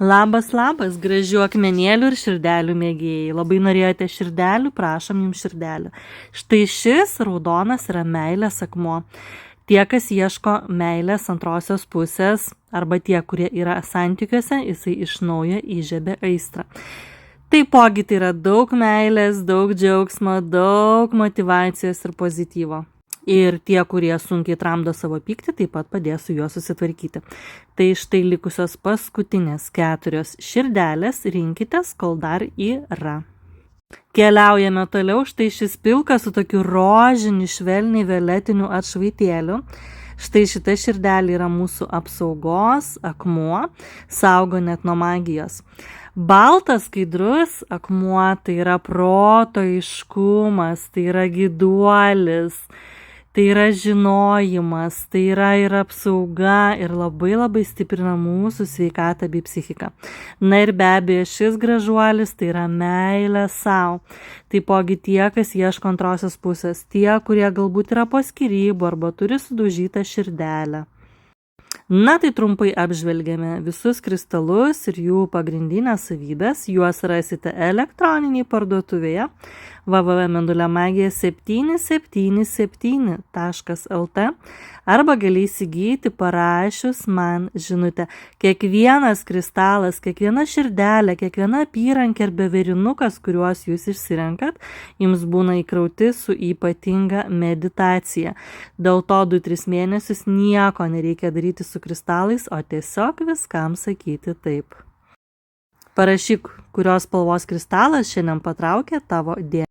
Labas, labas, gražių akmenėlių ir širdelių mėgėjai. Labai norėjote širdelių, prašom jums širdelių. Štai šis raudonas yra meilės akmuo. Tie, kas ieško meilės antrosios pusės, arba tie, kurie yra santykiuose, jisai iš naujo įžiebė aistrą. Taipogi tai yra daug meilės, daug džiaugsmo, daug motyvacijos ir pozityvo. Ir tie, kurie sunkiai tramdo savo pyktį, taip pat padės su juo susitvarkyti. Tai štai likusios paskutinės 4 širdelės, rinkitės, kol dar yra. Keliaujame toliau, štai šis pilkas su tokiu rožiniu švelniai violetiniu atšvaitėliu. Štai šita širdelė yra mūsų apsaugos akmuo, saugo net nuo magijos. Baltas skaidrus akmuo tai yra proto aiškumas, tai yra gyduolis, tai yra žinojimas, tai yra ir apsauga ir labai stiprina mūsų sveikatą bei psichiką. Na ir be abejo šis gražuolis tai yra meilė savo. Taipogi tie, kas ieško antrosios pusės, tie, kurie galbūt yra po skyrybų arba turi sudaužytą širdelę. Na tai trumpai apžvelgėme visus kristalus ir jų pagrindinės savybės. Juos rasite elektroninėje parduotuvėje www.magija777.lt arba gali įsigyti parašius man žinutę. Kiekvienas kristalas, kiekviena širdelė, kiekviena apyrankė ir beverinukas, kuriuos jūs išsirenkat, jums būna įkrauti su ypatinga meditacija. Dėl to 2-3 mėnesius nieko nereikia daryti su kristalais, o tiesiog viskam sakyti taip. Parašyk, kurios spalvos kristalas šiandien patraukė tavo dėmesį.